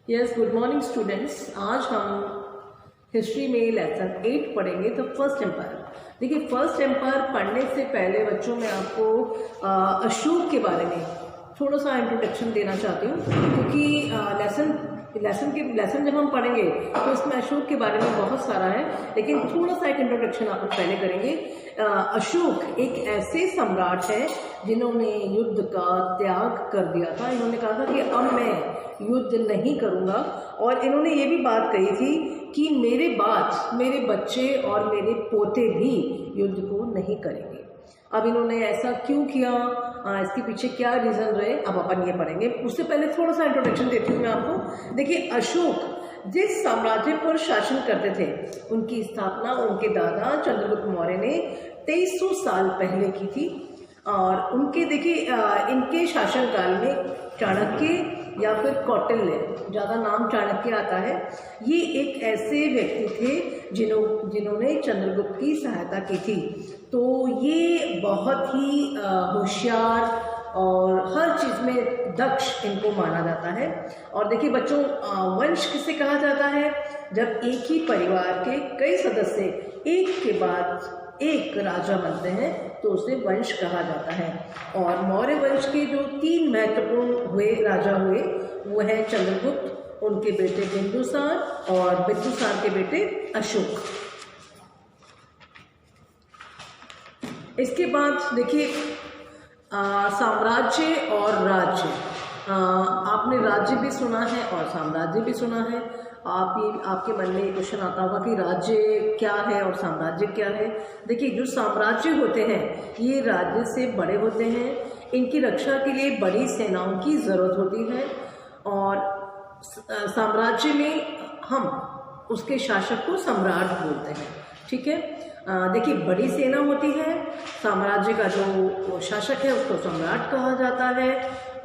Yes, good morning students. आज हम history में लेसन 8 पढ़ेंगे। तो फर्स्ट एम्पायर। देखिए, फर्स्ट एम्पायर पढ़ने से पहले बच्चों में आपको अशोक के बारे में थोड़ा सा इंट्रोडक्शन देना चाहती हूँ, क्योंकि लेसन जब हम पढ़ेंगे तो इसमें अशोक के बारे में बहुत सारा है, लेकिन थोड़ा सा एक इंट्रोडक्शन आप पहले करेंगे। अशोक एक ऐसे सम्राट है जिन्होंने युद्ध का त्याग कर दिया था। इन्होंने कहा था कि अब मैं युद्ध नहीं करूँगा, और इन्होंने ये भी बात कही थी कि मेरे बाद मेरे बच्चे और मेरे पोते भी युद्ध को नहीं करेंगे। अब इन्होंने ऐसा क्यों किया, इसके पीछे क्या रीज़न रहे, अब अपन ये पढ़ेंगे। उससे पहले थोड़ा सा इंट्रोडक्शन देती हूँ मैं आपको। देखिए, अशोक जिस साम्राज्य पर शासन करते थे, उनकी स्थापना उनके दादा चंद्रगुप्त मौर्य ने 2300 साल पहले की थी। और उनके देखिए इनके शासनकाल में चाणक्य या फिर कौटिल्य, ज़्यादा नाम चाणक्य आता है, ये एक ऐसे व्यक्ति थे जिन्होंने चंद्रगुप्त की सहायता की थी। तो ये बहुत ही होशियार और हर चीज़ में दक्ष इनको माना जाता है। और देखिए बच्चों, वंश किसे कहा जाता है? जब एक ही परिवार के कई सदस्य एक के बाद एक राजा बनते हैं तो उसे वंश कहा जाता है। और मौर्य वंश के जो 3 महत्वपूर्ण राजा हुए वो है चंद्रगुप्त, उनके बेटे बिंदुसार और बिंदुसार के बेटे अशोक। इसके बाद देखिए साम्राज्य और राज्य। आपने राज्य भी सुना है और साम्राज्य भी सुना है। आपके मन में क्वेश्चन आता होगा कि राज्य क्या है और साम्राज्य क्या है। देखिए, जो साम्राज्य होते हैं ये राज्य से बड़े होते हैं, इनकी रक्षा के लिए बड़ी सेनाओं की ज़रूरत होती है। और साम्राज्य में हम उसके शासक को सम्राट बोलते हैं। ठीक है, देखिए बड़ी सेना होती है, साम्राज्य का जो शासक है उसको सम्राट कहा जाता है,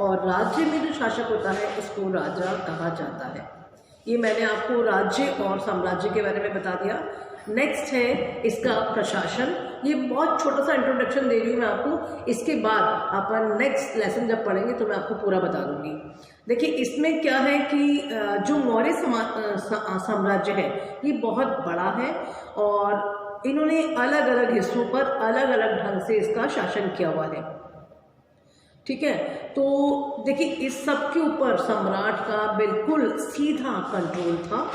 और राज्य में जो शासक होता है उसको राजा कहा जाता है। ये मैंने आपको राज्य और साम्राज्य के बारे में बता दिया। नेक्स्ट है इसका प्रशासन। ये बहुत छोटा सा इंट्रोडक्शन दे रही हूँ मैं आपको, इसके बाद अपन नेक्स्ट लेसन जब पढ़ेंगे तो मैं आपको पूरा बता दूंगी। देखिए, इसमें क्या है कि जो मौर्य साम्राज्य है ये बहुत बड़ा है, और इन्होंने अलग अलग हिस्सों पर अलग अलग ढंग से इसका शासन किया हुआ है। ठीक है, तो देखिए इस सब के ऊपर सम्राट का बिल्कुल सीधा कंट्रोल था।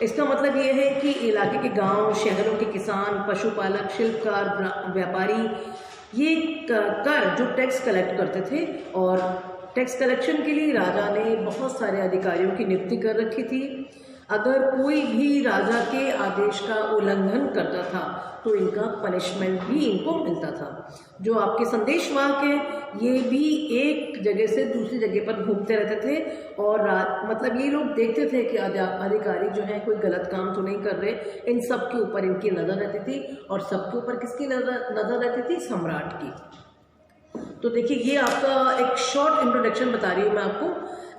इसका मतलब ये है कि इलाके के गांव, शहरों के किसान, पशुपालक, शिल्पकार, व्यापारी ये कर जो टैक्स कलेक्ट करते थे, और टैक्स कलेक्शन के लिए राजा ने बहुत सारे अधिकारियों की नियुक्ति कर रखी थी। अगर कोई भी राजा के आदेश का उल्लंघन करता था तो इनका पनिशमेंट भी इनको मिलता था। जो आपके संदेशवाहक हैं ये भी एक जगह से दूसरी जगह पर घूमते रहते थे, और मतलब ये लोग देखते थे कि अधिकारी जो है कोई गलत काम तो नहीं कर रहे। इन सब के ऊपर इनकी नज़र रहती थी, और सबके ऊपर किसकी नज़र रहती थी? सम्राट की। तो देखिए, ये आपका एक शॉर्ट इंट्रोडक्शन बता रही हूँ मैं आपको।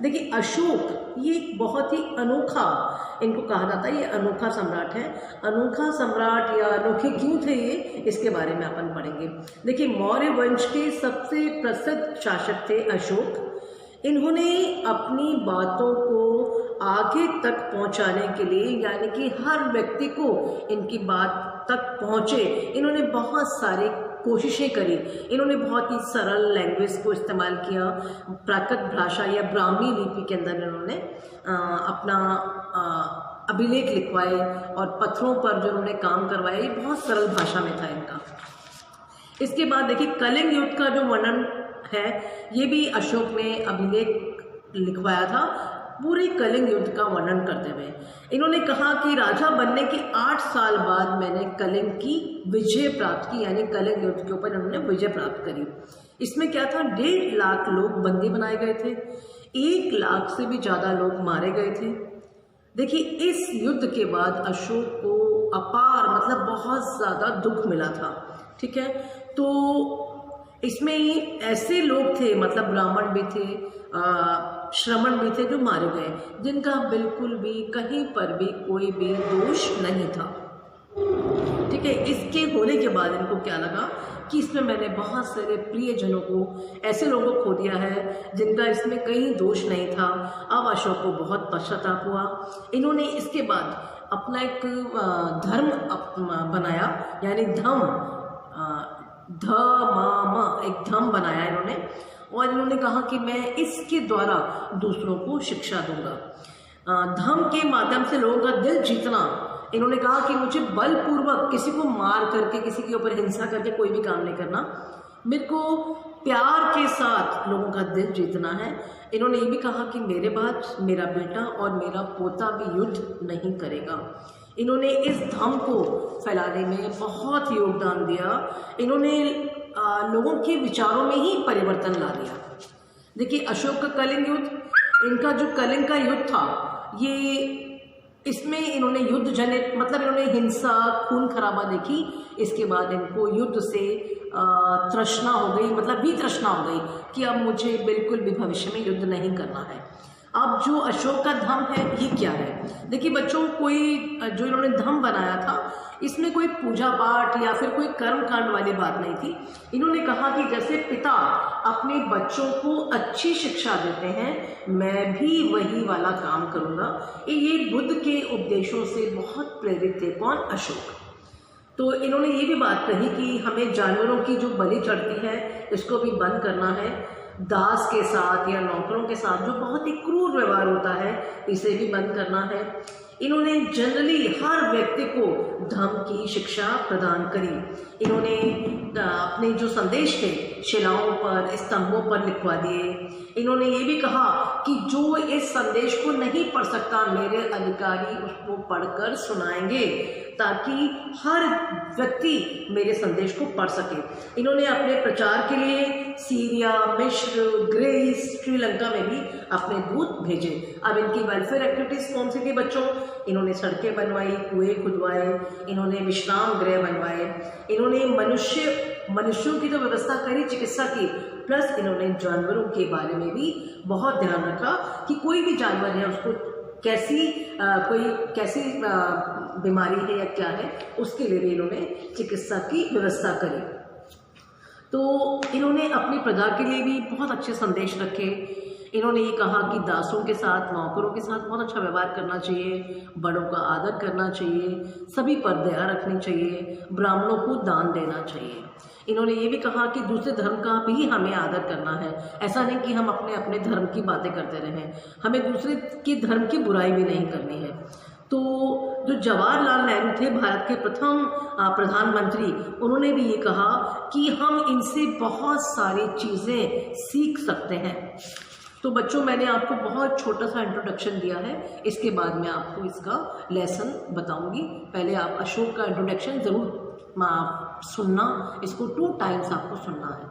देखिए, अशोक ये बहुत ही अनोखा इनको कहा जाता है, ये अनोखा सम्राट है। अनोखा सम्राट या अनोखे क्यों थे ये, इसके बारे में अपन पढ़ेंगे। देखिए, मौर्य वंश के सबसे प्रसिद्ध शासक थे अशोक। इन्होंने अपनी बातों को आगे तक पहुंचाने के लिए, यानी कि हर व्यक्ति को इनकी बात तक पहुंचे, इन्होंने बहुत सारे कोशिशें करी। इन्होंने बहुत ही सरल लैंग्वेज को इस्तेमाल किया। प्राकृत भाषा या ब्राह्मी लिपि के अंदर इन्होंने अपना अभिलेख लिखवाए, और पत्थरों पर जो उन्होंने काम करवाया ये बहुत सरल भाषा में था इनका। इसके बाद देखिए, कलिंग युद्ध का जो वर्णन है ये भी अशोक ने अभिलेख लिखवाया था, पूरे कलिंग युद्ध का वर्णन करते हुए। इन्होंने कहा कि राजा बनने के 8 साल बाद मैंने कलिंग की विजय प्राप्त की, यानी कलिंग युद्ध के ऊपर इन्होंने विजय प्राप्त करी। इसमें क्या था? 1.5 लाख लोग बंदी बनाए गए थे, 1 लाख से भी ज़्यादा लोग मारे गए थे। देखिए, इस युद्ध के बाद अशोक को अपार मतलब बहुत ज़्यादा दुख मिला था। ठीक है, तो इसमें ऐसे लोग थे, मतलब ब्राह्मण भी थे, श्रमण भी थे, जो मारे गए, जिनका बिल्कुल भी कहीं पर भी कोई भी दोष नहीं था। ठीक है, इसके होने के बाद इनको क्या लगा कि इसमें मैंने बहुत सारे प्रियजनों को, ऐसे लोगों को खो दिया है जिनका इसमें कहीं दोष नहीं था। अब अशोक को बहुत पश्चाताप हुआ। इन्होंने इसके बाद अपना एक धर्म बनाया, यानी एक धर्म बनाया इन्होंने, और इन्होंने कहा कि मैं इसके द्वारा दूसरों को शिक्षा दूंगा। धर्म के माध्यम से लोगों का दिल जीतना। इन्होंने कहा कि मुझे बलपूर्वक किसी को मार करके, किसी के ऊपर हिंसा करके कोई भी काम नहीं करना, मेरे को प्यार के साथ लोगों का दिल जीतना है। इन्होंने ये भी कहा कि मेरे बाद मेरा बेटा और मेरा पोता भी युद्ध नहीं करेगा। इन्होंने इस धर्म को फैलाने में बहुत योगदान दिया। इन्होंने लोगों के विचारों में ही परिवर्तन ला दिया। देखिए, अशोक का कलिंग युद्ध, इनका जो कलिंग का युद्ध था, ये इसमें इन्होंने युद्ध जनित, मतलब इन्होंने हिंसा, खून खराबा देखी। इसके बाद इनको युद्ध से तृष्णा हो गई, मतलब भी तृष्णा हो गई कि अब मुझे बिल्कुल भी भविष्य में युद्ध नहीं करना है। अब जो अशोक का धर्म है ये क्या है? देखिए बच्चों, कोई जो इन्होंने धर्म बनाया था, इसमें कोई पूजा पाठ या फिर कोई कर्म कांड वाली बात नहीं थी। इन्होंने कहा कि जैसे पिता अपने बच्चों को अच्छी शिक्षा देते हैं, मैं भी वही वाला काम करूँगा। ये बुद्ध के उपदेशों से बहुत प्रेरित थे। कौन? अशोक। तो इन्होंने ये भी बात कही कि हमें जानवरों की जो बलि चढ़ती है इसको भी बंद करना है। दास के साथ या नौकरों के साथ जो बहुत ही क्रूर व्यवहार होता है, इसे भी बंद करना है। इन्होंने जनरली हर व्यक्ति को धर्म की शिक्षा प्रदान करी। इन्होंने अपने जो संदेश थे शिलाओं पर, स्तंभों पर लिखवा दिए। इन्होंने ये भी कहा कि जो इस संदेश को नहीं पढ़ सकता, मेरे अधिकारी उसको पढ़कर सुनाएंगे ताकि हर व्यक्ति मेरे संदेश को पढ़ सके। इन्होंने अपने प्रचार के लिए सीरिया, मिस्र, ग्रीस, श्रीलंका में भी अपने दूत भेजे। अब इनकी वेलफेयर एक्टिविटीज कौन सी थी बच्चों? इन्होंने सड़कें बनवाई, कुएं खुदवाए, इन्होंने विश्राम गृह बनवाए, इन्होंने मनुष्यों की तो व्यवस्था करी, चिकित्सा की, प्लस इन्होंने जानवरों के बारे में भी बहुत ध्यान रखा कि कोई भी जानवर है उसको कैसी बीमारी है या क्या है, उसके लिए भी इन्होंने चिकित्सा की व्यवस्था करी। तो इन्होंने अपनी प्रजा के लिए भी बहुत अच्छे संदेश रखे। इन्होंने ये कहा कि दासों के साथ, नौकरों के साथ बहुत अच्छा व्यवहार करना चाहिए, बड़ों का आदर करना चाहिए, सभी पर दया रखनी चाहिए, ब्राह्मणों को दान देना चाहिए। इन्होंने ये भी कहा कि दूसरे धर्म का भी हमें आदर करना है। ऐसा नहीं कि हम अपने अपने धर्म की बातें करते रहें, हमें दूसरे के धर्म की बुराई भी नहीं करनी है। तो जो जवाहरलाल नेहरू थे, भारत के प्रथम प्रधानमंत्री, उन्होंने भी ये कहा कि हम इनसे बहुत सारी चीज़ें सीख सकते हैं। तो बच्चों, मैंने आपको बहुत छोटा सा इंट्रोडक्शन दिया है, इसके बाद मैं आपको इसका लेसन बताऊंगी। पहले आप अशोक का इंट्रोडक्शन ज़रूर सुनना, इसको 2 टाइम्स आपको सुनना है।